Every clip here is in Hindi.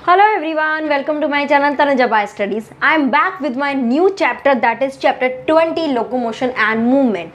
Hello everyone, welcome to my channel Tanuja Bai Studies. I am back with my new chapter that is chapter 20 locomotion and movement.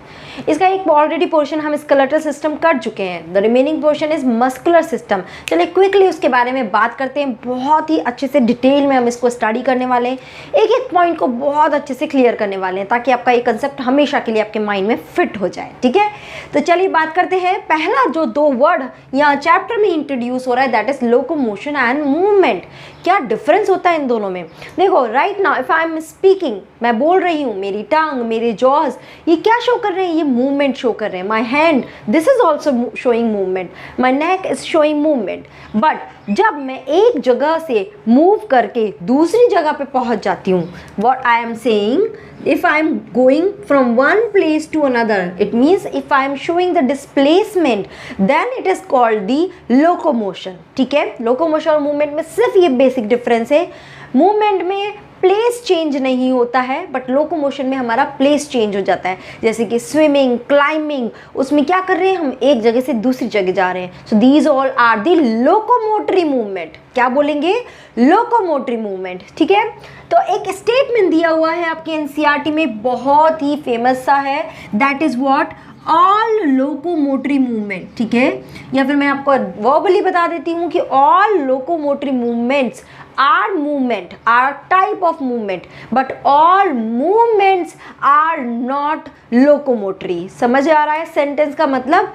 इसका एक ऑलरेडी पोर्शन हम स्केलेटल सिस्टम कर चुके हैं. The remaining portion is muscular system. चलिए क्विकली उसके बारे में बात करते हैं. बहुत ही अच्छे से डिटेल में हम इसको स्टडी करने वाले हैं. एक एक पॉइंट को बहुत अच्छे से क्लियर करने वाले हैं ताकि आपका ये कंसेप्ट हमेशा के लिए आपके माइंड में फिट हो जाए. ठीक है, तो चलिए बात करते हैं. पहला जो दो वर्ड यहाँ चैप्टर में इंट्रोड्यूस हो रहा है that is locomotion and movement. क्या डिफरेंस होता है इन दोनों में? देखो right now if I am speaking, मैं बोल रही हूँ, मेरी टंग, मेरे जॉज ये क्या शो कर रहे हैं? ये मूवमेंट शो कर रहे हैं. My hand this is also showing movement. My neck is showing movement. But जब मैं एक जगह से मूव करके दूसरी जगह पे पहुंच जाती हूँ, what I am saying, if I am going from one place to another, it means if I am showing the displacement, then it is called the locomotion. ठीक है, locomotion और movement में सिर्फ ये basic difference है. movement में प्लेस चेंज नहीं होता है बट लोकोमोशन में हमारा प्लेस चेंज हो जाता है. जैसे कि स्विमिंग, क्लाइंबिंग, उसमें क्या कर रहे हैं हम? एक जगह से दूसरी जगह जा रहे हैं. So these all are the locomotory movement. क्या बोलेंगे? Locomotory movement. ठीक है, तो एक स्टेटमेंट दिया हुआ है आपके एनसीईआरटी में, बहुत ही फेमस सा है, that is what? All locomotory movement. ठीक है, या फिर मैं आपको वर्बली बता देती हूँ कि all locomotory movements are movement, are type of movement, but all movements are not locomotory. समझ आ रहा है सेंटेंस का मतलब?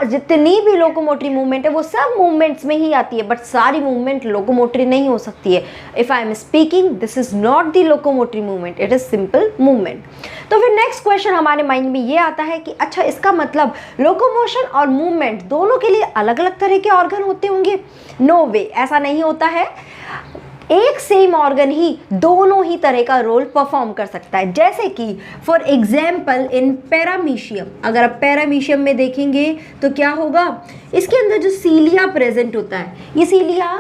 जितनी भी लोकोमोटरी मूवमेंट है वो सब मूवमेंट्स में ही आती है, बट सारी मूवमेंट लोकोमोटरी नहीं हो सकती है. If I am speaking, this is not the locomotory movement, it is simple movement. तो फिर नेक्स्ट क्वेश्चन हमारे माइंड में ये आता है कि अच्छा इसका मतलब लोकोमोशन और मूवमेंट दोनों के लिए अलग अलग तरह के ऑर्गन होते होंगे? नो वे, ऐसा नहीं होता है. एक सेम ऑर्गन ही दोनों ही तरह का रोल परफॉर्म कर सकता है. जैसे कि फॉर एग्जाम्पल इन पैरामीशियम, अगर आप पैरामीशियम में देखेंगे तो क्या होगा? इसके अंदर जो सीलिया प्रेजेंट होता है, ये सीलिया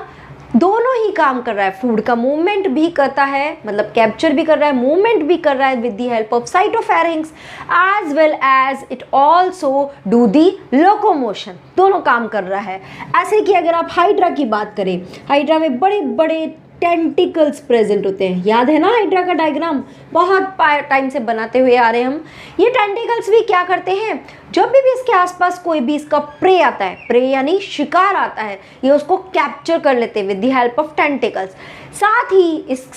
दोनों ही काम कर रहा है. फूड का मूवमेंट भी करता है, मतलब कैप्चर भी कर रहा है, मूवमेंट भी कर रहा है with the help of cytopharynx, as well as it also do the locomotion. दोनों काम कर रहा है. ऐसे कि अगर आप हाइड्रा की बात करें, हाइड्रा में बड़े बड़े टेंटिकल्स प्रेजेंट होते हैं. याद है ना हाइड्रा का डायग्राम? बहुत टाइम से बनाते हुए आ रहे हैं हम. ये टेंटिकल्स भी क्या करते हैं? जब भी इसके आसपास कोई भी इसका प्रे आता है, प्रे यानी शिकार आता है, ये उसको कैप्चर कर लेते हैं with the help of tentacles. साथ ही इस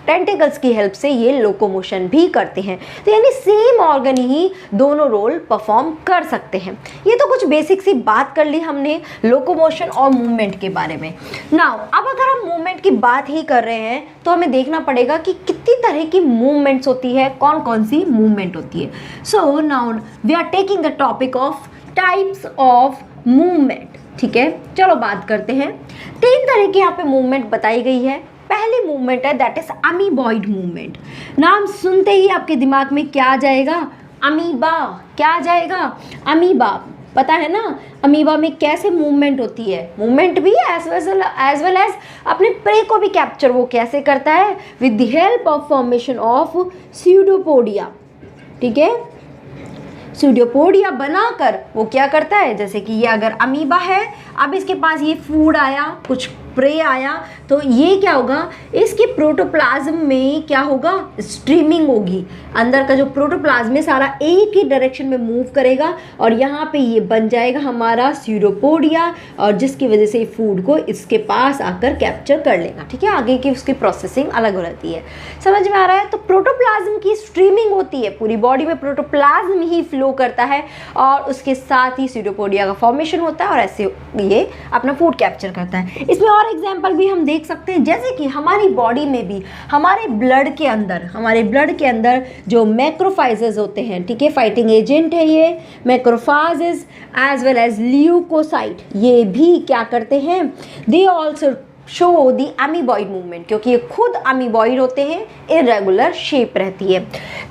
टेंटिकल्स की हेल्प से ये लोकोमोशन भी करते हैं. तो यानी सेम ऑर्गन ही दोनों रोल परफॉर्म कर सकते हैं. ये तो कुछ बेसिक सी बात कर ली हमने लोकोमोशन और मूवमेंट के बारे में. नाउ अब अगर हम मूवमेंट की बात ही कर रहे हैं तो हमें देखना पड़ेगा कि कितनी तरह की मूवमेंट्स होती है, कौन कौन सी मूवमेंट होती है. So now we are taking the topic of types of movement. ठीक है, चलो बात करते हैं. 3 तरह की यहाँ पे मूवमेंट बताई गई है. पहली मूवमेंट है दैट इज अमीबॉइड मूवमेंट. नाम सुनते ही आपके दिमाग में क्या आ जाएगा? अमीबा. क्या आ जाएगा? अमीबा. पता है ना अमीबा में कैसे मूवमेंट होती है? मूवमेंट भी एज वेल एज अपने प्रे को भी कैप्चर वो कैसे करता है? With the help of formation of pseudopodia. ठीक है, स्यूडोपोडिया बनाकर वो क्या करता है, जैसे कि ये अगर अमीबा है, अब इसके पास ये फूड आया, कुछ प्रे आया, तो ये क्या होगा? इसके प्रोटोप्लाज्म में क्या होगा? स्ट्रीमिंग होगी. अंदर का जो प्रोटोप्लाज्म है सारा एक ही डायरेक्शन में मूव करेगा और यहाँ पे ये बन जाएगा हमारा स्यूडोपोडिया, और जिसकी वजह से फूड को इसके पास आकर कैप्चर कर लेगा. ठीक है, आगे की उसकी प्रोसेसिंग अलग हो रहती है. समझ में आ रहा है? तो प्रोटोप्लाज्म की स्ट्रीमिंग होती है, पूरी बॉडी में प्रोटोप्लाज्म ही फ्लो करता है और उसके साथ ही स्यूडोपोडिया का फॉर्मेशन होता है और ऐसे ये अपना फूड कैप्चर करता है. इसमें और एग्जाम्पल भी हम देख सकते हैं, जैसे कि हमारी बॉडी में भी हमारे ब्लड के अंदर जो मैक्रोफाइजेस होते हैं, ठीक है, फाइटिंग एजेंट है ये macrophages, as well as leucocyte, ये भी क्या करते हैं? They also show the amoeboid movement, क्योंकि ये खुद अमीबॉइड होते हैं, इरेगुलर शेप रहती है.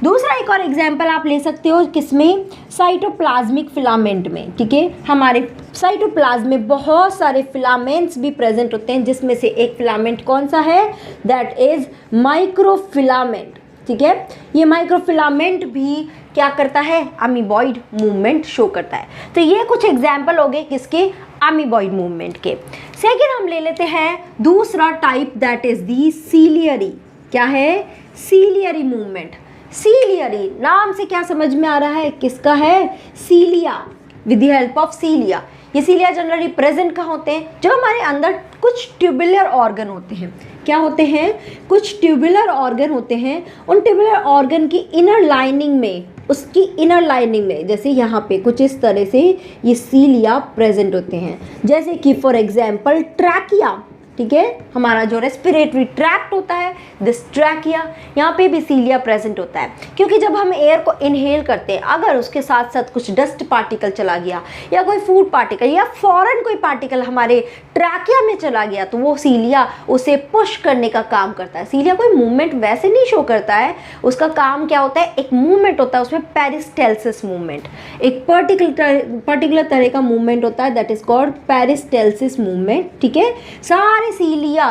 दूसरा एक और एग्जांपल आप ले सकते हो, किसमें? साइटोप्लाज्मिक फिलामेंट में. ठीक है, हमारे साइटोप्लाज्म में बहुत सारे फिलामेंट्स भी प्रेजेंट होते हैं, जिसमें से एक फिलामेंट कौन सा है? That is microfilament. ठीक है, ये माइक्रोफिलामेंट भी क्या करता है? अमीबॉइड मूवमेंट शो करता है. तो ये कुछ एग्जाम्पल हो गए किसके? अमीबॉइड मूवमेंट के। सेकेंड हम ले लेते हैं दूसरा type, that is the ciliary. क्या है? Ciliary movement. सीलियरी नाम से क्या समझ में आ रहा है? किसका है? Cilia, with the help of cilia. ये सीलिया जनरली प्रेजेंट कहाँ होते हैं? जब हमारे अंदर कुछ ट्यूबुलर ऑर्गन होते हैं। क्या होते हैं? कुछ ट्यूबुलर ऑर्गन होते हैं। उन ट्यूबुलर ऑर्गन की इनर लाइनिंग में, उसकी इनर लाइनिंग में, जैसे यहाँ पे कुछ इस तरह से ये सीलिया प्रेजेंट होते हैं। जैसे कि फॉर एग्जाम्पल ट्रैकिया, ठीक है, हमारा जो रेस्पिरेटरी ट्रैक्ट होता है, दिस ट्रैकिया, यहाँ पे भी सीलिया प्रेजेंट होता है। क्योंकि जब हम एयर को इनहेल करते हैं, अगर उसके साथ साथ कुछ डस्ट पार्टिकल चला गया या कोई फूड पार्टिकल या फॉरेन कोई पार्टिकल हमारे ट्रैकिया में चला गया, तो वो सीलिया उसे पुश करने का काम करता है। सीलिया कोई मूवमेंट वैसे नहीं शो करता है, उसका काम क्या होता है? एक मूवमेंट होता है उसमें, पेरिस्टेल्सिस मूवमेंट, एक पर्टिकुलर तरह का मूवमेंट होता है, that is called peristalsis movement. ठीक है, सारे सीलिया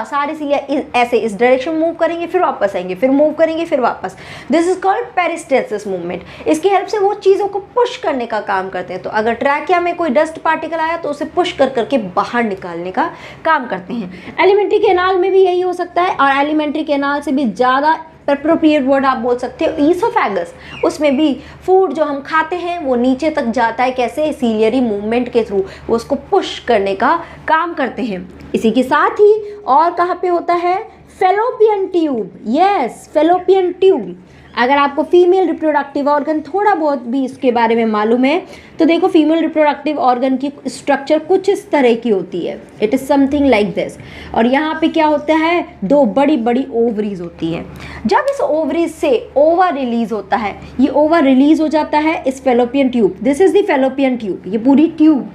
ऐसे इस डायरेक्शन मूव करेंगे, फिर वापस आएंगे, फिर मूव करेंगे, फिर वापस। This is called peristalsis movement. इसकी हेल्प से वो चीज़ों को पुश करने का काम करते हैं। तो अगर ट्रैकिया में कोई डस्ट पार्टिकल आया तो उसे पुश कर करके बाहर निकालने का काम करते हैं। एलिमेंट्री कैनाल में भी यही हो सकता है, और एलिमेंट्री कैनाल से भी ज़्यादा एप्रोप्रिएट वर्ड आप बोल सकते हो ईसोफेगस। उसमें भी फूड जो हम खाते हैं वो नीचे तक जाता है, कैसे? सीलियरी मूवमेंट के थ्रू, वो उसको पुश करने का काम करते हैं। इसी के साथ ही और कहाँ पे होता है? Fallopian tube. Yes, fallopian tube. अगर आपको फीमेल रिप्रोडक्टिव ऑर्गन थोड़ा बहुत भी इसके बारे में मालूम है तो देखो, फीमेल रिप्रोडक्टिव ऑर्गन की स्ट्रक्चर कुछ इस तरह की होती है। It is something like this. और यहाँ पे क्या होता है? दो बड़ी बड़ी ओवरीज होती है। जब इस ओवरीज से ओवर रिलीज होता है, ये ओवर रिलीज हो जाता है इस fallopian tube. This is the fallopian tube, ये पूरी ट्यूब।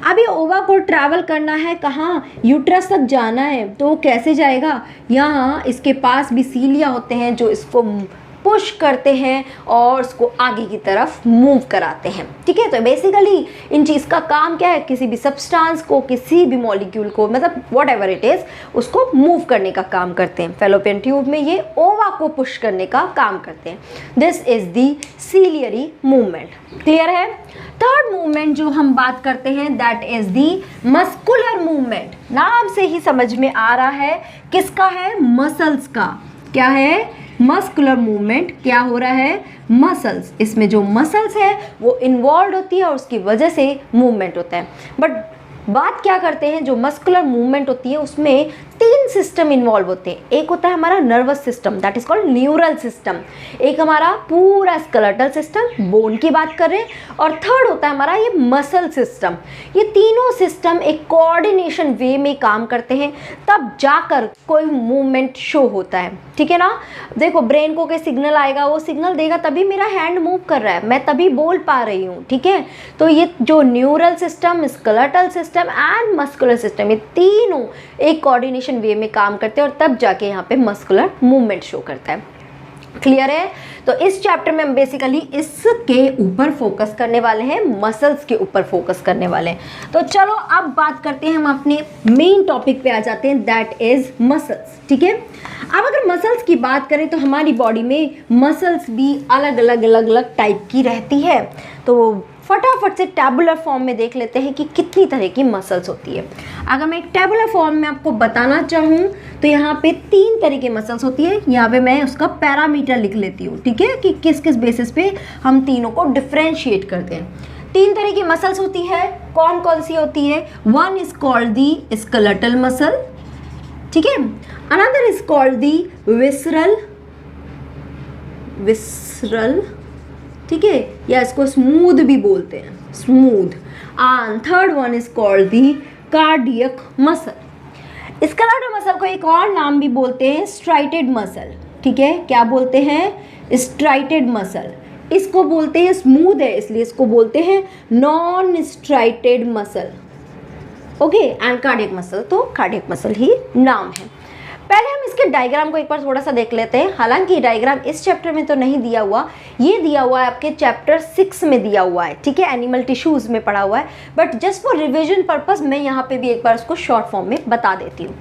अब ये ओवा को ट्रैवल करना है कहाँ? यूट्रस तक जाना है। तो वो कैसे जाएगा? यहाँ इसके पास भी सीलिया होते हैं जो इसको पुश करते हैं और उसको आगे की तरफ मूव कराते हैं। ठीक है, तो बेसिकली इन चीज़ का काम क्या है? किसी भी सब्सटेंस को, किसी भी मॉलिक्यूल को, मतलब व्हाट एवर इट इज़, उसको मूव करने का काम करते हैं। फेलोपियन ट्यूब में ये ओवा को पुश करने का काम करते हैं। This is the ciliary movement. Clear है? थर्ड मूवमेंट जो हम बात करते हैं, that is the muscular movement. नाम से ही समझ में आ रहा है किसका है? मसल्स का। क्या है? Muscular movement. क्या हो रहा है? मसल्स, इसमें जो मसल्स है वो इन्वॉल्व होती है और उसकी वजह से मूवमेंट होता है। बट बात क्या करते हैं, जो मस्कुलर मूवमेंट होती है उसमें तीन सिस्टम इन्वॉल्व होते हैं। एक होता है हमारा nervous system, that is called neural system. एक हमारा पूरा स्केलेटल सिस्टम, बोन की बात कर रहे हैं। और थर्ड होता है हमारा ये मसल सिस्टम। ये तीनों सिस्टम एक कोऑर्डिनेशन वे में काम करते हैं, तब जाकर कोई मूवमेंट शो होता है। ठीक है ना? देखो, ब्रेन को कोई सिग्नल आएगा, वो सिग्नल देगा तभी मेरा हैंड मूव कर रहा है, मैं तभी बोल पा रही हूँ। ठीक है, तो ये जो neural system, skeletal system and muscular system, ये तीनों एक कोऑर्डिनेशन वे में काम करते हैं और तब जाके यहाँ पे मस्कुलर मूवमेंट शो करता है। क्लियर है? तो इस चैप्टर में हम बेसिकली इसके ऊपर फोकस करने वाले हैं, मसल्स के ऊपर फोकस करने वाले हैं। तो चलो अब बात करते हैं, हम अपने मेन टॉपिक पे आ जाते हैं, दैट इज मसल्स। ठीक है, अब अगर मसल्स की बात करें तो हमारी बॉडी में मसल्स भी अलग अलग टाइप की रहती है। तो फटाफट से टैबुलर फॉर्म में देख लेते हैं कि कितनी तरह की मसल्स होती है। अगर मैं एक टैबुलर फॉर्म में आपको बताना चाहूँ तो यहाँ पे तीन तरह की मसल्स होती है। यहाँ पे मैं उसका पैरामीटर लिख लेती हूँ, ठीक है, कि किस किस बेसिस पे हम तीनों को डिफ्रेंशिएट करते हैं। तीन तरह की मसल्स होती है। कौन कौन सी होती है? One is called the skeletal muscle, ठीक है। Another is called the visceral, ठीक है, या इसको स्मूथ भी बोलते हैं, smooth. And third one is called the cardiac muscle. Skeletal muscle को एक और नाम भी बोलते हैं स्ट्राइटेड मसल, ठीक है। क्या बोलते हैं? Striated muscle. इसको बोलते हैं, स्मूथ है इसलिए इसको बोलते हैं non striated muscle, okay. And cardiac muscle तो कार्डियक मसल ही नाम है। पहले हम इसके डायग्राम को एक बार थोड़ा सा देख लेते हैं। हालांकि डायग्राम इस चैप्टर में तो नहीं दिया हुआ, ये दिया हुआ है आपके चैप्टर 6 में दिया हुआ है, ठीक है, एनिमल टिश्यूज में पढ़ा हुआ है। But just for revision purpose मैं यहाँ पे भी एक बार उसको शॉर्ट फॉर्म में बता देती हूँ।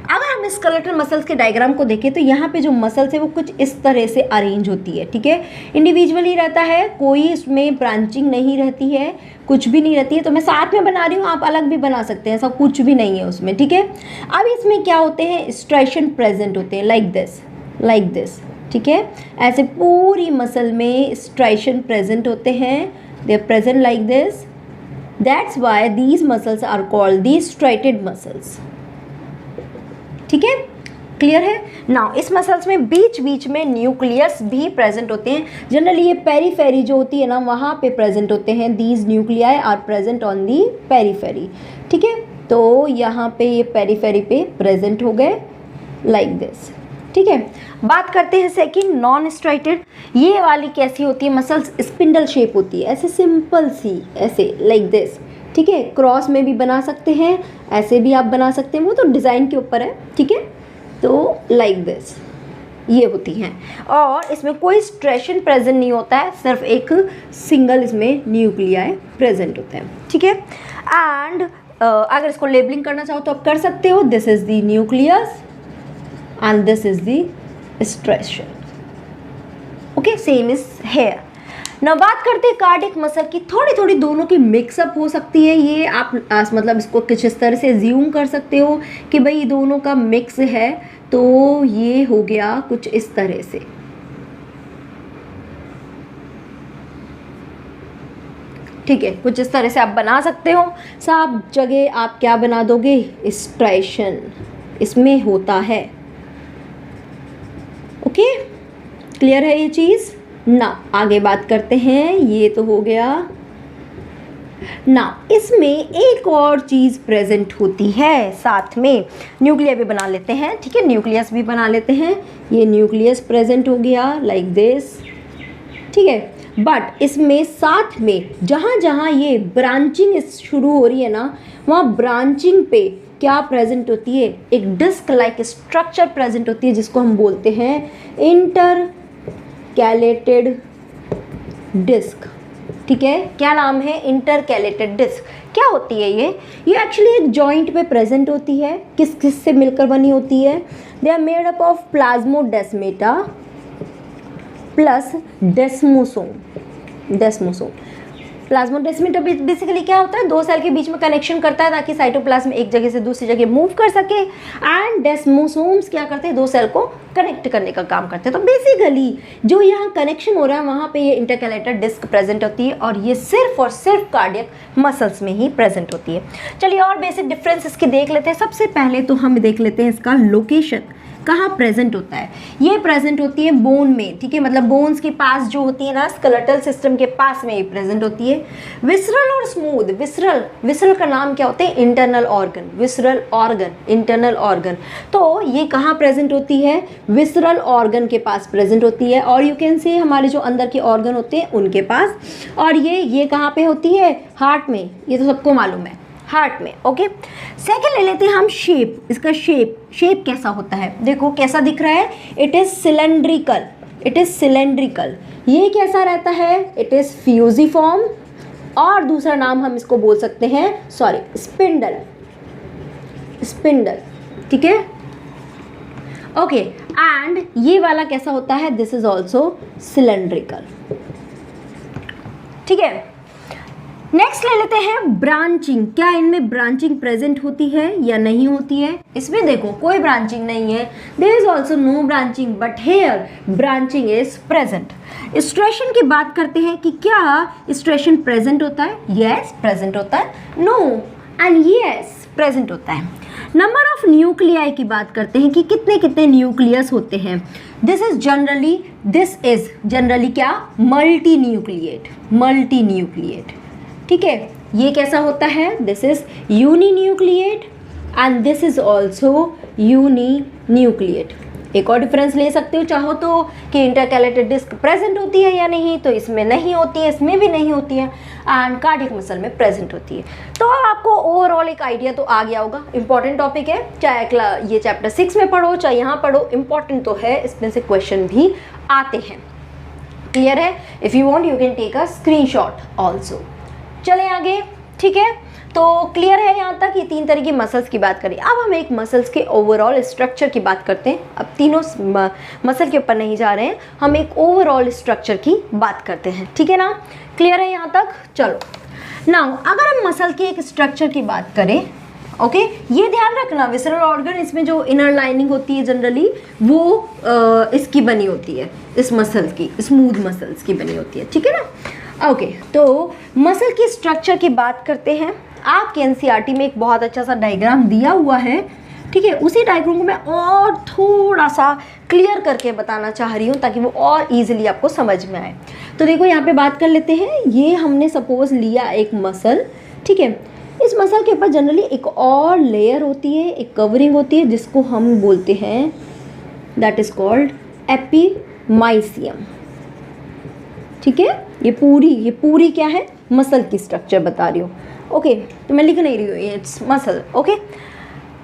अगर हम स्केलेटल मसल्स के डायग्राम को देखें तो यहाँ पे जो मसल्स है वो कुछ इस तरह से अरेंज होती है, ठीक है, इंडिविजुअली रहता है, कोई इसमें ब्रांचिंग नहीं रहती है, कुछ भी नहीं रहती है। तो मैं साथ में बना रही हूँ, आप अलग भी बना सकते हैं, ऐसा कुछ भी नहीं है उसमें, ठीक है। अब इसमें क्या होते हैं, स्ट्राइशन प्रेजेंट होते हैं, लाइक दिस, ठीक है, ऐसे पूरी मसल में स्ट्राइशन प्रेजेंट होते हैं, they are present like this, that's why these muscles are called the striated muscles, ठीक है, क्लियर है। नाउ इस मसल्स में बीच बीच में न्यूक्लियस भी प्रेजेंट होते हैं, जनरली ये पेरीफेरी जो होती है ना वहाँ पे प्रेजेंट होते हैं, these nuclei are present on the periphery, ठीक है। तो यहाँ पे ये पेरीफेरी पे प्रेजेंट हो गए लाइक दिस, ठीक है। बात करते हैं सेकंड, नॉन स्ट्राइटेड। ये वाली कैसी होती है, मसल्स स्पिंडल शेप होती है, ऐसे सिंपल सी, ऐसे लाइक दिस, ठीक है, क्रॉस में भी बना सकते हैं, ऐसे भी आप बना सकते हैं, वो तो डिज़ाइन के ऊपर है, ठीक है। तो लाइक दिस ये होती हैं और इसमें कोई स्ट्रेशन प्रेजेंट नहीं होता है, सिर्फ एक सिंगल इसमें न्यूक्लियाई प्रेजेंट होता है, ठीक है। एंड अगर इसको लेबलिंग करना चाहो तो आप कर सकते हो, this is the nucleus and this is the striation, okay, same is here. ना बात करते हैं कार्डियक मसल की, थोड़ी थोड़ी दोनों की मिक्सअप हो सकती है, ये आप मतलब इसको कुछ इस तरह से ज्यूम कर सकते हो कि भाई दोनों का मिक्स है, तो ये हो गया कुछ इस तरह से, ठीक है, कुछ इस तरह से आप बना सकते हो। सब जगह आप क्या बना दोगे, स्ट्राइशन इसमें होता है, ओके, क्लियर है ये चीज़। ना आगे बात करते हैं, ये तो हो गया ना, इसमें एक और चीज़ प्रेजेंट होती है साथ में, न्यूक्लिया भी बना लेते हैं, ठीक है, न्यूक्लियस भी बना लेते हैं, ये न्यूक्लियस प्रेजेंट हो गया लाइक दिस, ठीक है। बट इसमें साथ में जहाँ जहाँ ये ब्रांचिंग शुरू हो रही है ना, वहाँ ब्रांचिंग पे क्या प्रेजेंट होती है, एक डिस्क लाइक स्ट्रक्चर प्रेजेंट होती है, जिसको हम बोलते हैं इंटरकैलेटेड डिस्क, ठीक है। क्या नाम है, इंटरकैलेटेड डिस्क। क्या होती है ये एक्चुअली एक जॉइंट पे प्रेजेंट होती है, किस किस से मिलकर बनी होती है, they are made up of plasmodesmata plus desmosome. Plasmodesmata basically क्या होता है, दो सेल के बीच में कनेक्शन करता है ताकि साइटोप्लाज्म एक जगह से दूसरी जगह मूव कर सके, एंड डेस्मोसोम्स क्या करते हैं, दो सेल को कनेक्ट करने का काम करते हैं। तो बेसिकली जो यहाँ कनेक्शन हो रहा है वहाँ पे ये इंटरकैलेटेड डिस्क प्रेजेंट होती है, और ये सिर्फ और सिर्फ कार्डियक मसल्स में ही प्रेजेंट होती है। चलिए और बेसिक डिफरेंस इसके देख लेते हैं। सबसे पहले तो हम देख लेते हैं इसका लोकेशन, कहाँ प्रेजेंट होता है। ये प्रेजेंट होती है बोन में, ठीक है, मतलब बोन्स के पास जो होती है ना, स्केलेटल सिस्टम के पास में ये प्रेजेंट होती है। विसरल और स्मूथ, विसरल का नाम क्या होते हैं, internal organ, visceral organ, internal organ. तो ये कहाँ प्रेजेंट होती है, विसरल ऑर्गन के पास प्रेजेंट होती है, और यू कैन से हमारे जो अंदर के ऑर्गन होते हैं उनके पास। और ये कहाँ पे होती है, हार्ट में, ये तो सबको मालूम है, हार्ट में, ओके। सेकंड ले लेते हैं हम शेप, इसका शेप कैसा होता है, देखो कैसा दिख रहा है, इट इज सिलेंड्रिकल। ये कैसा रहता है, इट इज फ्यूजिफॉर्म, और दूसरा नाम हम इसको बोल सकते हैं, स्पिंडल, ठीक है, ओके। एंड ये वाला कैसा होता है, दिस इज ऑल्सो सिलेंड्रिकल, ठीक है। नेक्स्ट ले लेते हैं ब्रांचिंग। क्या इनमें ब्रांचिंग प्रेजेंट होती है या नहीं होती है, इसमें देखो कोई ब्रांचिंग नहीं है, there is also no branching, but here branching is present. Striation की बात करते हैं कि क्या स्ट्रेशन प्रेजेंट होता है, यस प्रेजेंट होता है, नो एंड यस प्रेजेंट होता है। नंबर ऑफ न्यूक्लियाई की बात करते हैं कि कितने कितने न्यूक्लियस होते हैं। दिस इज जनरली क्या, मल्टी न्यूक्लिएट, ठीक है। ये कैसा होता है, this is uninucleate and this is also uninucleate. एक और डिफरेंस ले सकते हो चाहो तो कि इंटरकैलेटेड डिस्क प्रेजेंट होती है या नहीं, तो इसमें नहीं होती है, इसमें भी नहीं होती है, एंड कार्डियक मसल में प्रेजेंट होती है। तो आपको ओवरऑल एक आइडिया तो आ गया होगा। इंपॉर्टेंट टॉपिक है, चाहे ये चैप्टर 6 में पढ़ो चाहे यहाँ पढ़ो, इंपॉर्टेंट तो है, इसमें से क्वेश्चन भी आते हैं। क्लियर है, if you want you can take a screenshot also. चले आगे, ठीक है। तो क्लियर है यहाँ तक? ये 3 तरह की मसल्स की बात करी। अब हम एक मसल्स के ओवरऑल स्ट्रक्चर की बात करते हैं। अब तीनों मसल के ऊपर नहीं जा रहे हैं, हम एक ओवरऑल स्ट्रक्चर की बात करते हैं, ठीक है ना? क्लियर है यहाँ तक? चलो नाउ अगर हम मसल के एक स्ट्रक्चर की बात करें, ओके, ये ध्यान रखना विसरल ऑर्गन, इसमें जो इनर लाइनिंग होती है जनरली वो इसकी बनी होती है, इस मसल की, स्मूथ मसल्स की बनी होती है, ठीक है ना? ओके, तो मसल की स्ट्रक्चर की बात करते हैं। आपके एनसीईआरटी में एक बहुत अच्छा सा डायग्राम दिया हुआ है, ठीक है? उसी डायग्राम को मैं और थोड़ा सा क्लियर करके बताना चाह रही हूँ ताकि वो और इजीली आपको समझ में आए। तो देखो यहाँ पे बात कर लेते हैं। ये हमने सपोज लिया एक मसल, ठीक है? इस मसल के ऊपर जनरली एक और लेयर होती है, एक कवरिंग होती है, जिसको हम बोलते हैं, दैट इज कॉल्ड एपिमाइसियम, ठीक है? ये पूरी क्या है? मसल की स्ट्रक्चर बता रही हूँ, ओके? तो मैं लिख नहीं रही हूँ, इट्स मसल, ओके?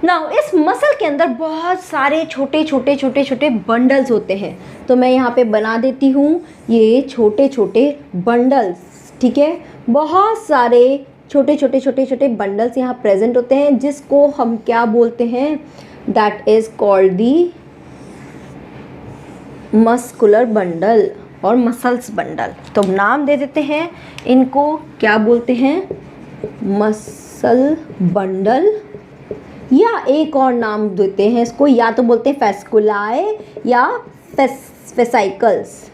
नाउ इस मसल के अंदर बहुत सारे छोटे बंडल्स होते हैं। तो मैं यहाँ पे बना देती हूँ ये छोटे बंडल्स, ठीक है? बहुत सारे छोटे बंडल्स यहाँ प्रेजेंट होते हैं, जिसको हम क्या बोलते हैं? That is called the muscular bundle और मसल्स बंडल। तो नाम दे देते हैं इनको, क्या बोलते हैं? मसल बंडल, या एक और नाम देते हैं इसको, या तो बोलते हैं फेस्कुलाई या फेसाइकल्स,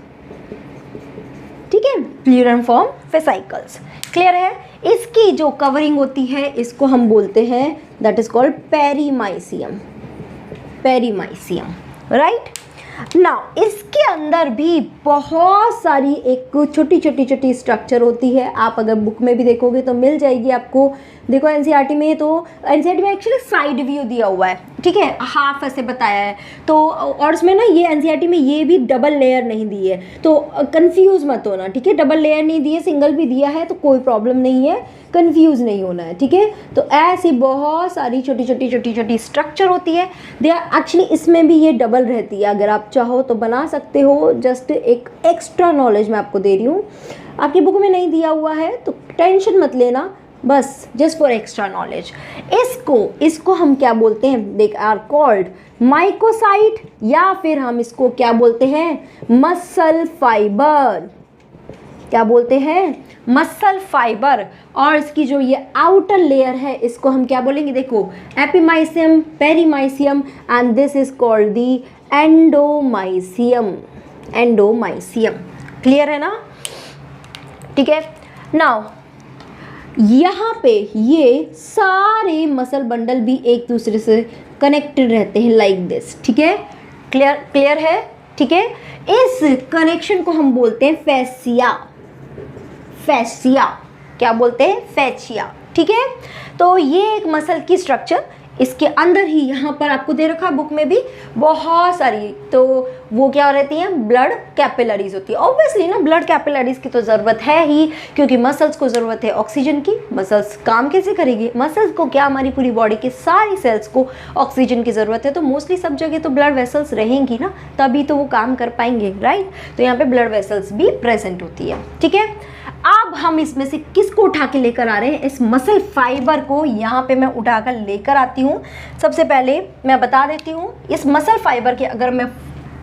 ठीक है? Plural form फेसाइकल्स। क्लियर है? इसकी जो कवरिंग होती है इसको हम बोलते हैं, that is called perimysium, right? Now इसके अंदर भी बहुत सारी एक छोटी स्ट्रक्चर होती है। आप अगर बुक में भी देखोगे तो मिल जाएगी आपको। देखो एनसीईआरटी में, तो एनसीईआरटी में एक्चुअली साइड व्यू दिया हुआ है, ठीक है? हाफ ऐसे बताया है। तो और इसमें ना ये एनसीईआरटी में ये भी डबल लेयर नहीं दी है, तो कंफ्यूज मत होना, ठीक है? डबल लेयर नहीं दी है, सिंगल भी दिया है तो कोई प्रॉब्लम नहीं है, कंफ्यूज नहीं होना है, ठीक है? तो ऐसी बहुत सारी छोटी स्ट्रक्चर होती है। दे आर एक्चुअली, इसमें भी ये डबल रहती है, अगर आप चाहो तो बना सकते हो। जस्ट एक एक्स्ट्रा नॉलेज मैं आपको दे रही हूँ, आपकी बुक में नहीं दिया हुआ है तो टेंशन मत लेना, बस जस्ट फॉर एक्स्ट्रा नॉलेज। इसको हम क्या बोलते हैं? दे आर कॉल्ड माइकोसाइट, या फिर हम इसको क्या बोलते हैं? Muscle fibre. क्या बोलते हैं? Muscle fibre. और इसकी जो ये आउटर लेयर है इसको हम क्या बोलेंगे? देखो, epimysium, perimysium, and this is called the endomysium. Clear है ना? ठीक है। नाउ यहाँ पे ये सारे मसल बंडल भी एक दूसरे से कनेक्टेड रहते हैं लाइक दिस, ठीक है? क्लियर है? ठीक है। इस कनेक्शन को हम बोलते हैं फैसिया। क्या बोलते हैं? फैसिया, ठीक है। तो ये एक मसल की स्ट्रक्चर, इसके अंदर ही यहाँ पर आपको दे रखा है बुक में भी बहुत सारी, तो वो क्या रहती हैं? ब्लड कैपिलरीज होती है। ऑब्वियसली ना, ब्लड कैपिलरीज की तो ज़रूरत है ही, क्योंकि मसल्स को ज़रूरत है ऑक्सीजन की। मसल्स काम कैसे करेगी? मसल्स को क्या, हमारी पूरी बॉडी के सारी सेल्स को ऑक्सीजन की ज़रूरत है, तो मोस्टली सब जगह तो ब्लड वेसल्स रहेंगी ना, तभी तो वो काम कर पाएंगे, राइट? तो यहाँ पे ब्लड वेसल्स भी प्रेजेंट होती है, ठीक है। अब हम इसमें से किसको उठा के लेकर आ रहे हैं? इस मसल फाइबर को यहाँ पे मैं उठाकर लेकर आती हूँ। सबसे पहले मैं बता देती हूँ, इस मसल फाइबर के अगर मैं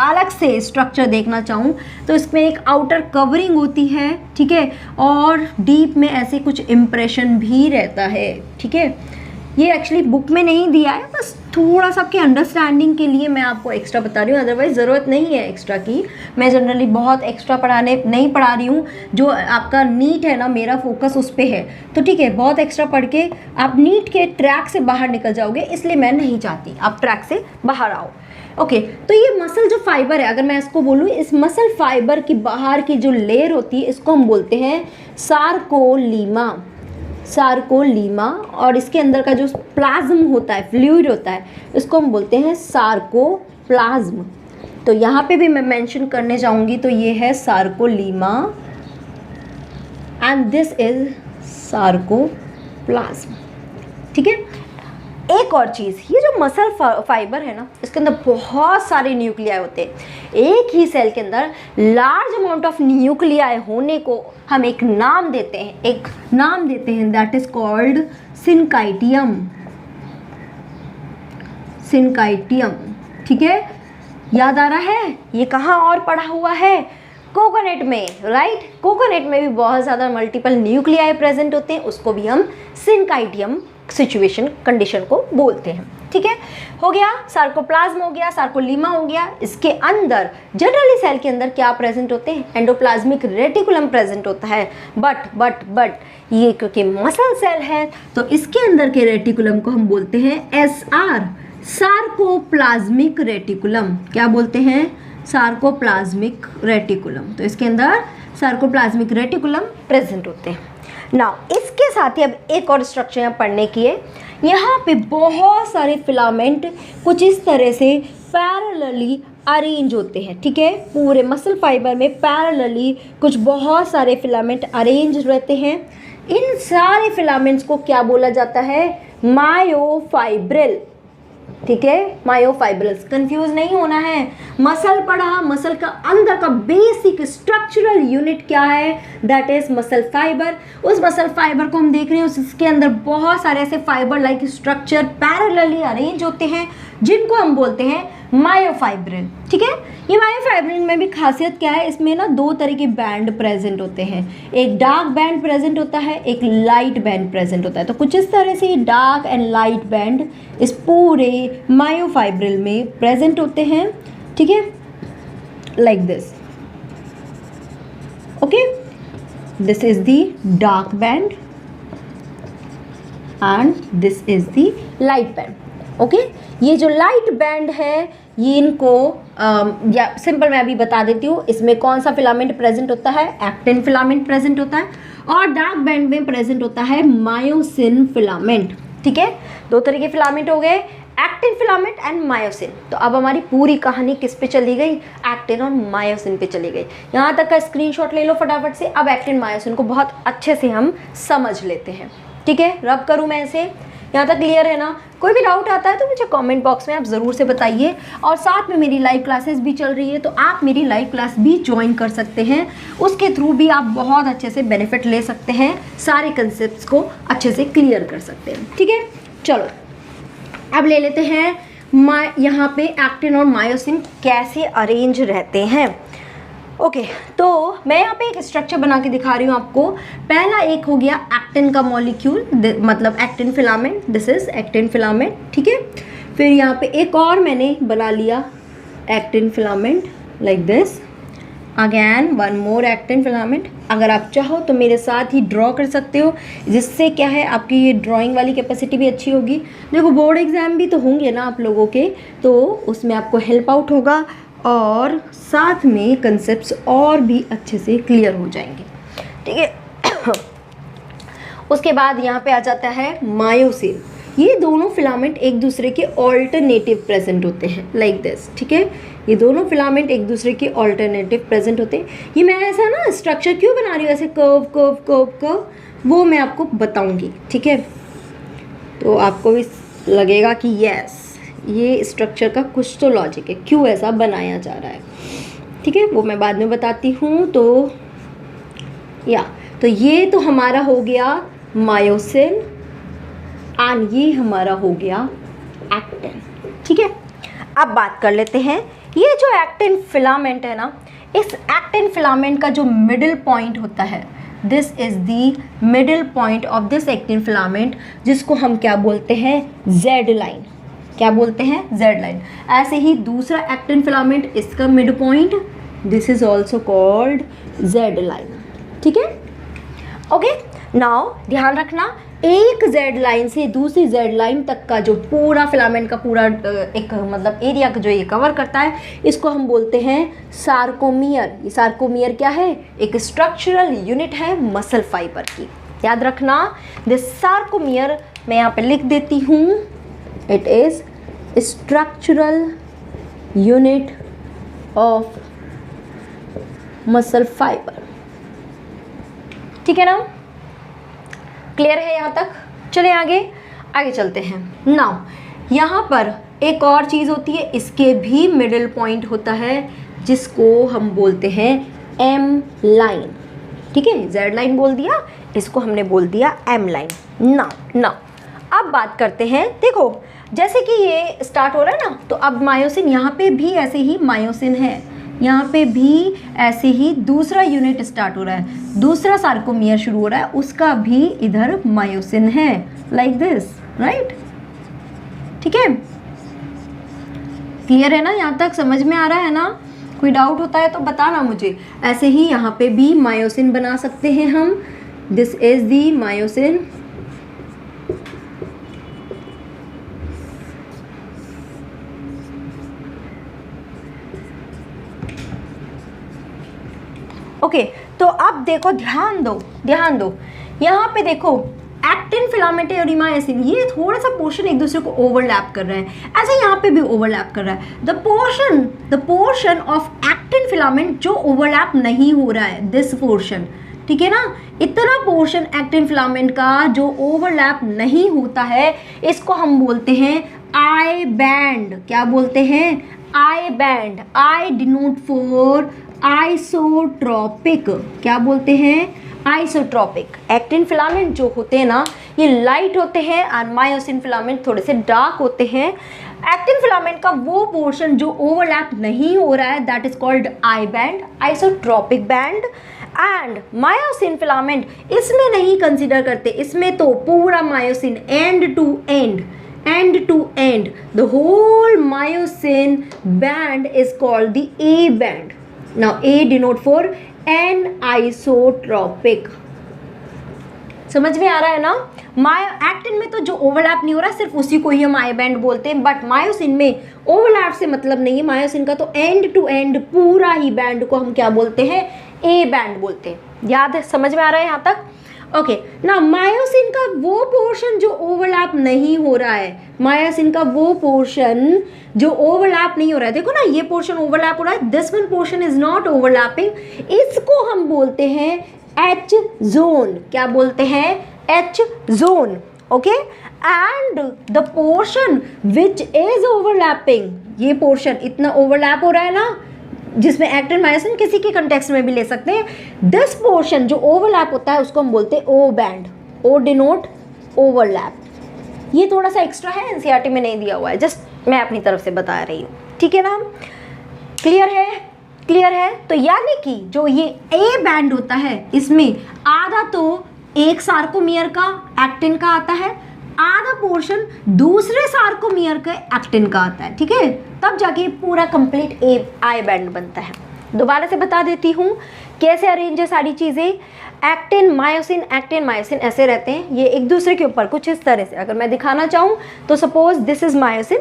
अलग से स्ट्रक्चर देखना चाहूँ तो इसमें एक आउटर कवरिंग होती है, ठीक है, और डीप में ऐसे कुछ इम्प्रेशन भी रहता है, ठीक है। ये एक्चुअली बुक में नहीं दिया है, बस थोड़ा सा आपके अंडरस्टैंडिंग के लिए मैं आपको एक्स्ट्रा बता रही हूँ, अदरवाइज ज़रूरत नहीं है एक्स्ट्रा की। मैं जनरली बहुत एक्स्ट्रा नहीं पढ़ा रही हूँ। जो आपका नीट है ना, मेरा फोकस उस पर है, तो ठीक है, बहुत एक्स्ट्रा पढ़ के आप नीट के ट्रैक से बाहर निकल जाओगे, इसलिए मैं नहीं चाहती आप ट्रैक से बाहर आओ। ओके, तो ये मसल जो फाइबर है, अगर मैं इसको बोलूँ, इस मसल फाइबर की बाहर की जो लेयर होती है इसको हम बोलते हैं सार्कोलीमा, और इसके अंदर का जो प्लाज्म होता है, फ्लूइड होता है, इसको हम बोलते हैं सार्कोप्लाज्म। तो यहाँ पे भी मैं मेंशन करने जाऊँगी तो ये है सार्कोलीमा एंड दिस इज सार्कोप्लाज्म, ठीक है। एक और चीज़, ये जो मसल फाइबर है ना, इसके अंदर बहुत सारे न्यूक्लियाई होते हैं। एक ही सेल के अंदर लार्ज अमाउंट ऑफ न्यूक्लियाई होने को हम एक नाम देते हैं, दैट इज कॉल्ड सिनकाइटियम। ठीक है, याद आ रहा है? ये कहाँ और पढ़ा हुआ है? कोकोनट में, राइट? कोकोनट में भी बहुत ज़्यादा मल्टीपल न्यूक्लियाई प्रेजेंट होते हैं, उसको भी हम सिनकाइटियम सिचुएशन कंडीशन को बोलते हैं। ठीक है, हो गया। सार्कोप्लाज्म हो गया, सार्कोलीमा हो गया। इसके अंदर जनरली सेल के अंदर क्या प्रेजेंट होते हैं? एंडोप्लाज्मिक रेटिकुलम प्रेजेंट होता है। बट ये क्योंकि मसल सेल है तो इसके अंदर के रेटिकुलम को हम बोलते हैं SR, सार्कोप्लाज्मिक रेटिकुलम। क्या बोलते हैं? Sarcoplasmic reticulum. तो इसके अंदर सार्कोप्लाज्मिक रेटिकुलम प्रेजेंट होते हैं। नाउ इसके साथ ही अब एक और स्ट्रक्चर यहाँ पढ़ने की है। यहाँ पे बहुत सारे फिलामेंट कुछ इस तरह से पैरेलली अरेंज होते हैं। ठीक है, पूरे मसल फाइबर में पैरेलली कुछ बहुत सारे फिलामेंट अरेंज रहते हैं। इन सारे फिलामेंट्स को क्या बोला जाता है? मायोफाइब्रिल। ठीक है, मायोफाइब्रिल्स। कंफ्यूज नहीं होना है। मसल पढ़ा, मसल का अंदर का बेसिक स्ट्रक्चरल यूनिट क्या है? That is muscle fibre. उस मसल फाइबर को हम देख रहे हैं, उसके अंदर बहुत सारे ऐसे fibre like structure parallelly arrange होते हैं जिनको हम बोलते हैं मायोफाइब्रिल। ठीक है, ये मायोफाइब्रिल में भी खासियत क्या है? इसमें ना दो तरह के बैंड प्रेजेंट होते हैं। एक डार्क बैंड प्रेजेंट होता है, एक लाइट बैंड प्रेजेंट होता है। तो कुछ इस तरह से डार्क एंड लाइट बैंड इस पूरे मायोफाइब्रिल में प्रेजेंट होते हैं। ठीक है, like this. Okay, this is the dark band and this is the light band. Okay, ये जो लाइट बैंड है ये इनको या सिंपल मैं अभी बता देती हूँ, इसमें कौन सा फिलामेंट प्रेजेंट होता है? एक्टिन फिलामेंट प्रेजेंट होता है। और डार्क बैंड में प्रेजेंट होता है मायोसिन फिलामेंट। ठीक है, दो तरह के फिलामेंट हो गए, एक्टिन फिलामेंट एंड मायोसिन। तो अब हमारी पूरी कहानी किस पे चली गई? एक्टिन और मायोसिन पे चली गई। यहाँ तक का स्क्रीनशॉट ले लो फटाफट से। अब एक्टिन मायोसिन को बहुत अच्छे से हम समझ लेते हैं। ठीक है, रब करूँ मैं ऐसे? यहाँ तक क्लियर है ना? कोई भी डाउट आता है तो मुझे कमेंट बॉक्स में आप ज़रूर से बताइए। और साथ में मेरी लाइव क्लासेस भी चल रही है, तो आप मेरी लाइव क्लास भी ज्वाइन कर सकते हैं। उसके थ्रू भी आप बहुत अच्छे से बेनिफिट ले सकते हैं, सारे कंसेप्ट्स को अच्छे से क्लियर कर सकते हैं। ठीक है, चलो अब ले लेते हैं यहाँ पे एक्टिन और मायोसिन कैसे अरेंज रहते हैं। ओके, तो मैं यहाँ पे एक स्ट्रक्चर बना के दिखा रही हूँ आपको। पहला एक हो गया एक्टिन का मॉलिक्यूल, मतलब actin filament. This is actin filament. ठीक है, फिर यहाँ पे एक और मैंने बना लिया actin filament like this. Again one more actin filament. अगर आप चाहो तो मेरे साथ ही ड्रॉ कर सकते हो, जिससे क्या है आपकी ये ड्राइंग वाली कैपेसिटी भी अच्छी होगी। देखो बोर्ड एग्जाम भी तो होंगे ना आप लोगों के, तो उसमें आपको हेल्प आउट होगा और साथ में कंसेप्ट्स और भी अच्छे से क्लियर हो जाएंगे। ठीक है, उसके बाद यहाँ पे आ जाता है मायोसिन। ये दोनों फिलामेंट एक दूसरे के ऑल्टरनेटिव प्रेजेंट होते हैं लाइक दिस। ठीक है, ये दोनों फिलामेंट एक दूसरे के ऑल्टरनेटिव प्रेजेंट होते हैं। ये मैं ऐसा ना स्ट्रक्चर क्यों बना रही हूँ ऐसे कर्व कर्व कर्व कर्व, वो मैं आपको बताऊँगी। ठीक है, तो आपको भी लगेगा कि यस ये स्ट्रक्चर का कुछ तो लॉजिक है, क्यों ऐसा बनाया जा रहा है। ठीक है, वो मैं बाद में बताती हूँ। तो ये तो हमारा हो गया मायोसिन एंड ये हमारा हो गया एक्टिन। ठीक है, अब बात कर लेते हैं ये जो एक्टिन फिलामेंट है ना, इस एक्टिन फिलामेंट का जो मिडिल पॉइंट होता है, this is the middle point of this actin filament, जिसको हम क्या बोलते हैं? Z line. क्या बोलते हैं? Z line. ऐसे ही दूसरा एक्टिन फिलामेंट, इसका mid point, this is also called Z line. ठीक है, ओके। नाउ ध्यान रखना, एक जेड लाइन से दूसरी जेड लाइन तक का जो पूरा फिलामेंट का पूरा एक मतलब एरिया जो ये कवर करता है, इसको हम बोलते हैं सार्कोमियर। ये सार्कोमियर क्या है? एक स्ट्रक्चरल यूनिट है मसल फाइबर की। याद रखना, दिस सार्कोमियर मैं यहाँ पे लिख देती हूँ, it is structural unit of muscle fibre. ठीक है ना? क्लियर है यहाँ तक? चले आगे। आगे चलते हैं। नाउ यहाँ पर एक और चीज़ होती है, इसके भी मिडिल पॉइंट होता है जिसको हम बोलते हैं एम लाइन। ठीक है, जेड लाइन बोल दिया, इसको हमने बोल दिया एम लाइन। नाउ अब बात करते हैं, देखो जैसे कि ये स्टार्ट हो रहा है ना, तो अब मायोसिन यहाँ पे भी ऐसे ही मायोसिन है, यहाँ पे भी ऐसे ही दूसरा यूनिट स्टार्ट हो रहा है, दूसरा सार्कोमियर शुरू हो रहा है, उसका भी इधर मायोसिन है, लाइक दिस, राइट। ठीक है, क्लियर है ना, यहाँ तक समझ में आ रहा है ना? कोई डाउट होता है तो बताना मुझे। ऐसे ही यहाँ पे भी मायोसिन बना सकते हैं हम, this is the myosin. Okay, तो अब देखो, ध्यान दो यहाँ पे देखो एक्टिन फिलामेंट और मायोसिन, ये थोड़ा सा पोर्शन एक दूसरे को ओवरलैप कर रहे हैं, ऐसे यहाँ पे भी ओवरलैप कर रहा है। The portion of actin filament जो ओवरलैप नहीं हो रहा है, दिस पोर्शन, ठीक है ना, इतना पोर्शन एक्टिन फिलामेंट का जो ओवरलैप नहीं होता है, इसको हम बोलते हैं आई बैंड। क्या बोलते हैं? I band. I denote for isotropic. क्या बोलते हैं? आइसोट्रॉपिक। एक्टिन फिलामेंट जो होते हैं ना, ये लाइट होते हैं और मायोसिन फिलामेंट थोड़े से डार्क होते हैं। एक्टिन फिलामेंट का वो पोर्शन जो ओवरलैप नहीं हो रहा है, that is called I band, isotropic band. And myosin filament इसमें नहीं कंसिडर करते, इसमें तो पूरा myosin end to end the whole myosin band is called the A band. Now A denote for anisotropic. समझ में आ रहा है ना? एक्टिन में तो जो ओवरलैप नहीं हो रहा, सिर्फ उसी को ही हम आई बैंड बोलते हैं, बट मायोसिन में ओवरलैप से मतलब नहीं है। मायोसिन का तो एंड टू एंड पूरा ही बैंड को हम क्या बोलते हैं? ए बैंड बोलते हैं। याद है? समझ में आ रहा है यहाँ तक? ओके ना, मायोसिन का वो पोर्शन जो ओवरलैप नहीं हो रहा है, मायोसिन का वो पोर्शन जो ओवरलैप नहीं हो रहा है, देखो ना, ये पोर्शन ओवरलैप हो रहा है, this one portion is not overlapping, इसको हम बोलते हैं एच जोन। क्या बोलते हैं? H zone. Okay, and the portion which is overlapping, ये पोर्शन इतना ओवरलैप हो रहा है ना, जिसमें एक्टिन मायोसिन किसी के कंटेक्स्ट में भी ले सकते हैं, दिस पोर्शन जो ओवरलैप होता है उसको हम बोलते हैं ओ बैंड। ओ डिनोट ओवरलैप। ये थोड़ा सा एक्स्ट्रा है, एनसीईआरटी में नहीं दिया हुआ है, जस्ट मैं अपनी तरफ से बता रही हूँ। ठीक है ना? क्लियर है? क्लियर है? तो यानी कि जो ये ए बैंड होता है, इसमें आधा तो एक सार्कोमियर का एक्टिन का आता है, आधा पोर्शन दूसरे सार्कोमियर के एक्टिन का आता है। ठीक है, तब जाके पूरा कंप्लीट ए आई बैंड बनता है। दोबारा से बता देती हूँ कैसे अरेंज है सारी चीज़ें। एक्टिन मायोसिन ऐसे रहते हैं, ये एक दूसरे के ऊपर कुछ इस तरह से। अगर मैं दिखाना चाहूँ तो सपोज दिस इज मायोसिन,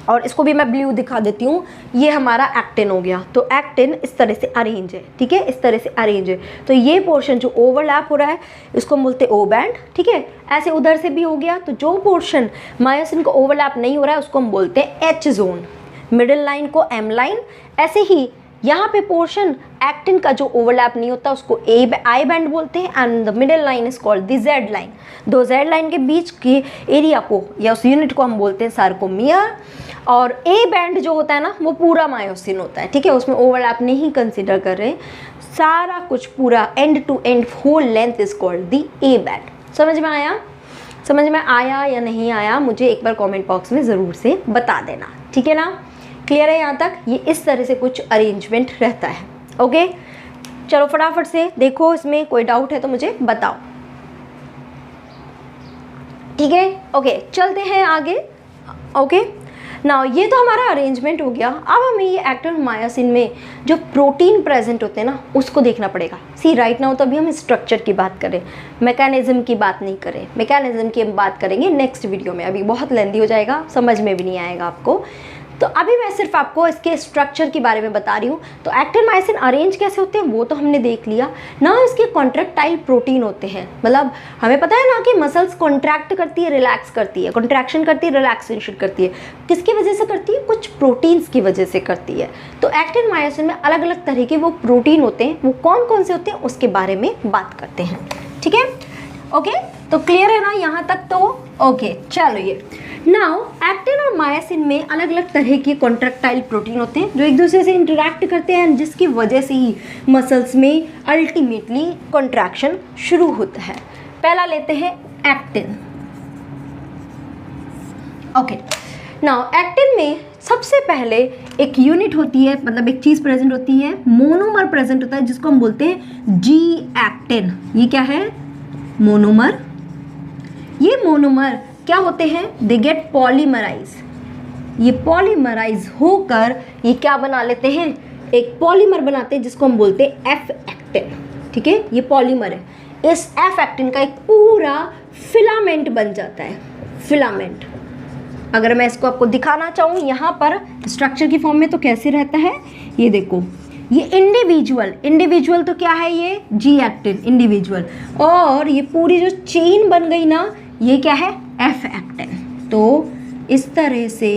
और इसको भी मैं ब्लू दिखा देती हूँ, ये हमारा एक्टिन हो गया। तो एक्टिन इस तरह से अरेंज है, ठीक है, इस तरह से अरेंज है। तो ये पोर्शन जो ओवरलैप हो रहा है, इसको बोलते हैं ओ बैंड। ठीक है, ऐसे उधर से भी हो गया। तो जो पोर्शन मायोसिन को ओवरलैप नहीं हो रहा है, उसको हम बोलते हैं एच जोन, मिडिल लाइन को एम लाइन। ऐसे ही यहाँ पे पोर्शन एक्टिन का जो ओवरलैप नहीं होता, उसको आई बैंड बोलते हैं, and the middle line is called the Z line. दो जेड लाइन के बीच के एरिया को या उस यूनिट को हम बोलते हैं सार्कोमियर। और ए बैंड जो होता है ना, वो पूरा मायोसिन होता है। ठीक है, उसमें ओवरलैप नहीं कंसिडर कर रहे, सारा कुछ पूरा end to end whole length is called the A band. समझ में आया? समझ में आया या नहीं आया, मुझे एक बार कमेंट बॉक्स में ज़रूर से बता देना। ठीक है ना? क्लियर है यहाँ तक? ये इस तरह से कुछ अरेंजमेंट रहता है। ओके, चलो फटाफट से देखो, इसमें कोई डाउट है तो मुझे बताओ। ठीक है, ओके, चलते हैं आगे। ओके नाउ, ये तो हमारा अरेंजमेंट हो गया। अब हमें ये एक्टिन मायोसिन में जो प्रोटीन प्रेजेंट होते हैं ना, उसको देखना पड़ेगा। सी राइट नाउ तो अभी हम स्ट्रक्चर की बात करें, मैकेनिज्म की बात नहीं करें। मैकेनिज्म की हम बात करेंगे नेक्स्ट वीडियो में, अभी बहुत लेंदी हो जाएगा, समझ में भी नहीं आएगा आपको। तो अभी मैं सिर्फ आपको इसके स्ट्रक्चर के बारे में बता रही हूँ। तो एक्टिन मायोसिन अरेंज कैसे होते हैं वो तो हमने देख लिया ना। इसके कॉन्ट्रैक्टाइल प्रोटीन होते हैं, मतलब हमें पता है ना कि मसल्स कॉन्ट्रैक्ट करती है, रिलैक्स करती है, कॉन्ट्रैक्शन करती है, रिलैक्सेशन करती है। किसकी वजह से करती है? कुछ प्रोटीन्स की वजह से करती है। तो एक्टिन मायोसिन में अलग अलग तरह के वो प्रोटीन होते हैं, वो कौन कौन से होते हैं उसके बारे में बात करते हैं। ठीक है, ओके तो क्लियर है ना यहाँ तक तो? ओके चलिए, नाउ एक्टिन और मायोसिन में अलग अलग तरह के कॉन्ट्रैक्टाइल प्रोटीन होते हैं जो एक दूसरे से इंटरैक्ट करते हैं, जिसकी वजह से ही मसल्स में अल्टीमेटली कॉन्ट्रैक्शन शुरू होता है। पहला लेते हैं एक्टिन। ओके नाउ एक्टिन में सबसे पहले एक यूनिट होती है, मतलब एक चीज़ प्रेजेंट होती है, मोनोमर प्रेजेंट होता है जिसको हम बोलते हैं जी एक्टिन। ये क्या है? मोनोमर। ये मोनोमर क्या होते हैं? They get polymerize. ये पॉलीमराइज होकर ये क्या बना लेते हैं? एक पॉलीमर बनाते हैं जिसको हम बोलते हैं एफ एक्टिन। ठीक है, ये पॉलीमर है। इस एफ एक्टिन का एक पूरा फिलामेंट बन जाता है। फिलामेंट, अगर मैं इसको आपको दिखाना चाहूँ यहाँ पर स्ट्रक्चर की फॉर्म में तो कैसे रहता है, ये देखो, ये इंडिविजुअल तो क्या है? ये जी एक्टिन इंडिविजुअल, और ये पूरी जो चेन बन गई ना, ये क्या है? F actin. तो इस तरह से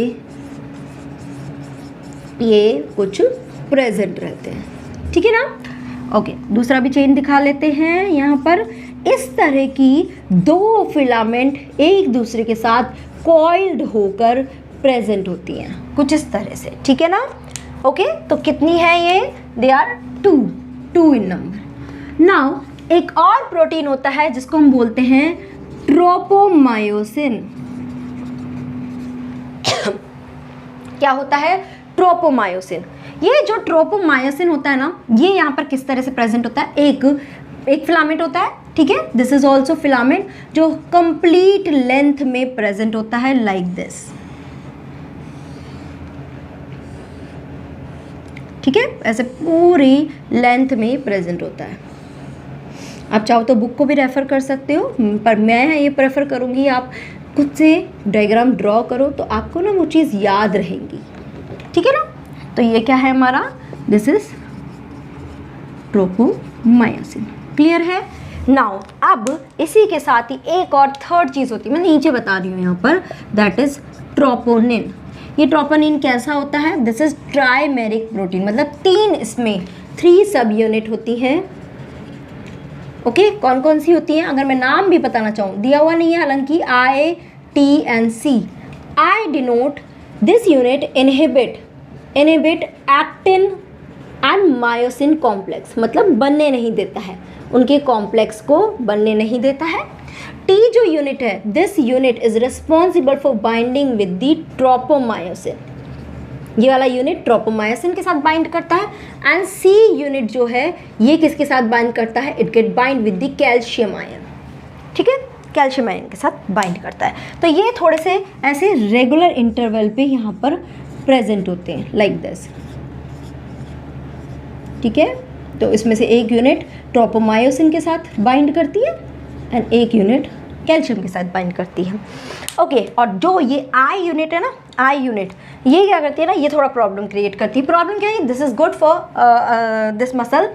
ये कुछ प्रेजेंट रहते हैं। ठीक है ना? ओके, दूसरा भी चेन दिखा लेते हैं यहाँ पर। इस तरह की दो फिलामेंट एक दूसरे के साथ कॉइल्ड होकर प्रेजेंट होती हैं कुछ इस तरह से। ठीक है ना? ओके तो कितनी है ये? They are two in number. Now एक और प्रोटीन होता है जिसको हम बोलते हैं ट्रोपोमायोसिन। क्या होता है? ट्रोपोमायोसिन। ये जो ट्रोपोमायोसिन होता है ना, ये यहाँ पर किस तरह से प्रेजेंट होता है? एक फिलामेंट होता है, ठीक है, दिस इज ऑल्सो फिलामेंट, जो कंप्लीट लेंथ में प्रेजेंट होता है लाइक दिस। ठीक है, ऐसे पूरी लेंथ में प्रेजेंट होता है। आप चाहो तो बुक को भी रेफर कर सकते हो, पर मैं ये प्रेफर करूँगी आप खुद से डायग्राम ड्रॉ करो तो आपको ना वो चीज़ याद रहेंगी। ठीक है ना? तो ये क्या है हमारा? This is tropomyosin. क्लियर है? नाउ अब इसी के साथ ही एक और थर्ड चीज़ होती है, मैं नीचे बता रही हूँ यहाँ पर, दैट इज ट्रोपोनिन। ये ट्रोपोनिन कैसा होता है? दिस इज ट्राइमेरिक प्रोटीन, मतलब इसमें 3 सब यूनिट होती हैं। ओके, कौन कौन सी होती हैं? अगर मैं नाम भी बताना चाहूँ, दिया हुआ नहीं है हालांकि, I, T and C। I denote this unit inhibit actin and myosin complex, मतलब बनने नहीं देता है, उनके कॉम्प्लेक्स को बनने नहीं देता है। T जो यूनिट है, this unit is responsible for binding with the tropomyosin. ये वाला यूनिट ट्रोपोमायोसिन के साथ बाइंड करता है। एंड C यूनिट जो है, ये किसके साथ बाइंड करता है? It get bind with the calcium ion. ठीक है, कैल्शियम आयन के साथ बाइंड करता है। तो ये थोड़े से ऐसे रेगुलर इंटरवल पे यहाँ पर प्रेजेंट होते हैं लाइक दिस। ठीक है, तो इसमें से एक यूनिट ट्रोपोमायोसिन के साथ बाइंड करती है एंड एक यूनिट कैल्शियम के साथ बाइंड करती है। ओके, और जो ये आई यूनिट है ना, आई यूनिट ये क्या करती है ना, ये थोड़ा प्रॉब्लम क्रिएट करती है। प्रॉब्लम क्या है? This is good for this muscle.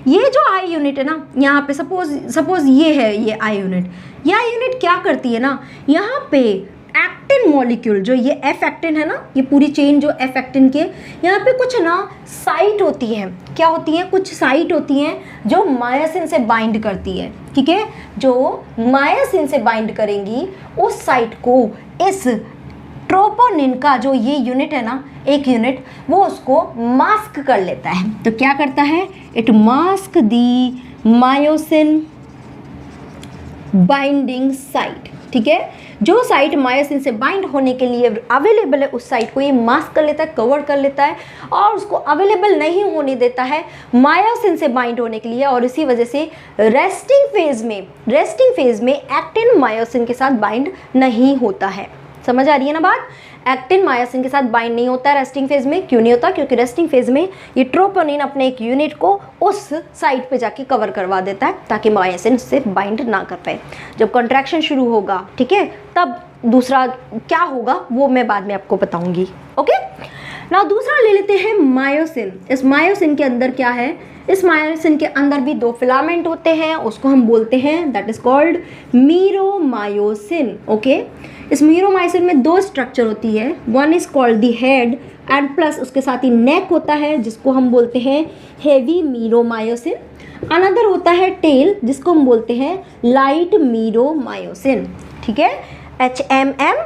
ये जो आई यूनिट है ना, यहाँ पे सपोज ये है, ये आई यूनिट, ये आई यूनिट क्या करती है ना, यहाँ पे एक्टिन मॉलिक्यूल, जो ये एफ एक्टिन है ना, ये पूरी चेन जो एफ एक्टिन के, यहाँ पे कुछ ना साइट होती है। क्या होती है? कुछ साइट होती हैं जो मायोसिन से बाइंड करती है। ठीक है, जो मायोसिन से बाइंड करेंगी उस साइट को इस ट्रोपोनिन का जो ये यूनिट है ना, एक यूनिट, वो उसको मास्क कर लेता है। तो क्या करता है? It mask the myosin binding site. ठीक है, जो साइट मायोसिन से बाइंड होने के लिए अवेलेबल है, उस साइट को ये मास्क कर लेता है, कवर कर लेता है, और उसको अवेलेबल नहीं होने देता है मायोसिन से बाइंड होने के लिए। और इसी वजह से रेस्टिंग फेज में एक्टिन मायोसिन के साथ बाइंड नहीं होता है। समझ आ रही है ना बात? एक्टिन मायोसिन के साथ बाइंड नहीं होता है रेस्टिंग फेज में। क्यों नहीं होता? क्योंकि रेस्टिंग फेज में ये ट्रोपोनिन अपने एक यूनिट को उस साइट पे जाके कवर करवा देता है ताकि मायोसिन से बाइंड ना कर पाए। जब कॉन्ट्रैक्शन शुरू होगा, ठीक है, तब दूसरा क्या होगा वो मैं बाद में आपको बताऊंगी। ओके, ना दूसरा ले लेते हैं मायोसिन। इस मायोसिन के अंदर क्या है? इस मायोसिन के अंदर भी 2 फिलामेंट होते हैं, उसको हम बोलते हैं that is called meromyosin. Okay, इस मीरोमायोसिन में 2 स्ट्रक्चर होती है। One is called the head and plus उसके साथ ही नेक होता है जिसको हम बोलते हैं हेवी मीरोमायोसिन। अनदर होता है टेल, जिसको हम बोलते हैं लाइट मीरोमायोसिन, ठीक है, HMM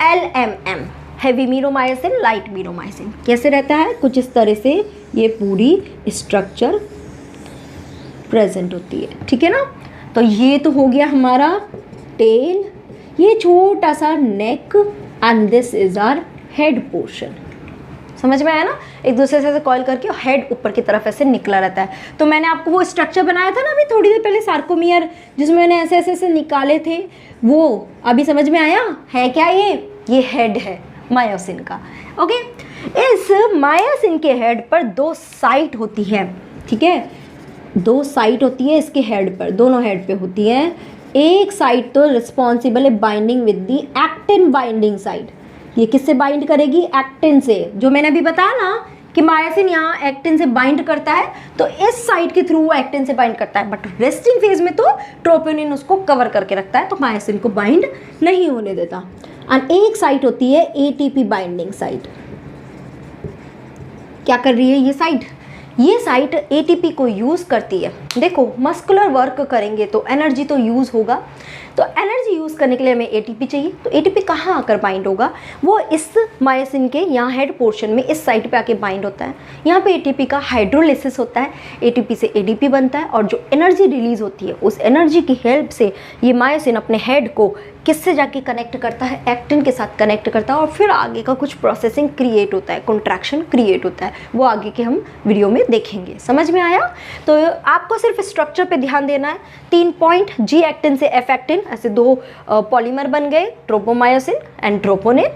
LMM, heavy meromyosin, light meromyosin. कैसे रहता है, कुछ इस तरह से ये पूरी स्ट्रक्चर प्रेजेंट होती है, ठीक है ना। तो ये तो हो गया हमारा टेल, ये छोटा सा neck and this is our head portion. समझ में आया ना, एक दूसरे से कॉल करके हेड ऊपर की तरफ ऐसे निकला रहता है। तो मैंने आपको वो स्ट्रक्चर बनाया था ना अभी थोड़ी देर पहले, सार्कोमियर, जिसमें मैंने ऐसे ऐसे ऐसे निकाले थे, वो अभी समझ में आया है क्या। ये हेड है मायोसिन का। ओके, इस मायोसिन के हेड पर 2 साइट होती है, ठीक है, 2 साइट होती है इसके हेड पर, दोनों हेड पे होती है। एक साइड तो रिस्पॉन्सिबल है binding with the actin binding side. ये किससे बाइंड करेगी, एक्टिन से। जो मैंने अभी बताया ना कि मायोसिन यहाँ एक्टिन से बाइंड करता है, तो इस साइड के थ्रू वो एक्टिन से बाइंड करता है, बट रेस्टिंग फेज में तो ट्रोपोनिन उसको कवर करके रखता है, तो मायोसिन को बाइंड नहीं होने देता। एंड एक साइट होती है एटीपी बाइंडिंग साइट। क्या कर रही है ये साइट, ये साइट एटीपी को यूज़ करती है। देखो, मस्कुलर वर्क करेंगे तो एनर्जी तो यूज़ होगा, तो एनर्जी यूज़ करने के लिए हमें एटीपी चाहिए। तो एटीपी कहाँ आकर बाइंड होगा, वो इस मायोसिन के यहाँ हेड पोर्शन में इस साइट पे आके बाइंड होता है। यहाँ पे एटीपी का हाइड्रोलिसिस होता है, एटीपी से एडीपी बनता है, और जो एनर्जी रिलीज होती है उस एनर्जी की हेल्प से ये मायोसिन अपने हेड को किससे जाके कनेक्ट करता है, एक्टिन के साथ कनेक्ट करता है, और फिर आगे का कुछ प्रोसेसिंग क्रिएट होता है, कॉन्ट्रैक्शन क्रिएट होता है, वो आगे के हम वीडियो में देखेंगे। समझ में आया। तो आपको सिर्फ स्ट्रक्चर पे ध्यान देना है। 3 पॉइंट, जी एक्टिन से एफ एक्टिन, ऐसे 2 पॉलीमर बन गए, tropomyosin and troponin.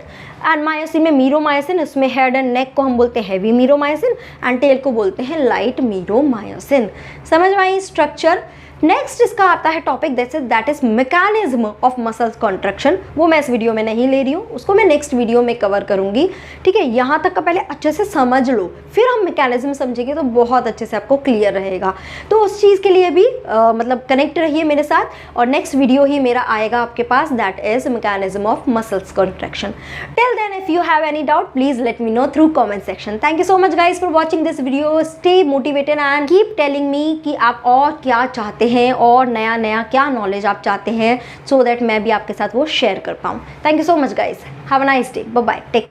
And myosin में मीरोमायोसिन, उसमें हेड एंड नेक को हम बोलते हैं हैवी मीरोमायोसिन, एंड टेल को बोलते हैं लाइट मीरोमायोसिन। समझ में आई स्ट्रक्चर। नेक्स्ट इसका आता है topic that is mechanism of muscles contraction. वो मैं इस वीडियो में नहीं ले रही हूँ, उसको मैं नेक्स्ट वीडियो में कवर करूँगी, ठीक है। यहाँ तक का पहले अच्छे से समझ लो, फिर हम मैकेनिज्म समझेंगे तो बहुत अच्छे से आपको क्लियर रहेगा। तो उस चीज़ के लिए भी मतलब कनेक्ट रहिए मेरे साथ, और नेक्स्ट वीडियो ही मेरा आएगा आपके पास, that is mechanism of muscles contraction. Till then if you have any doubt please let me know through comment section. Thank you so much guys for watching this video. Stay motivated and keep telling me कि आप और क्या चाहते हैं और नया नया क्या नॉलेज आप चाहते हैं, सो दैट मैं भी आपके साथ वो शेयर कर पाऊँ। Thank you so much guys, have a nice day, bye bye, take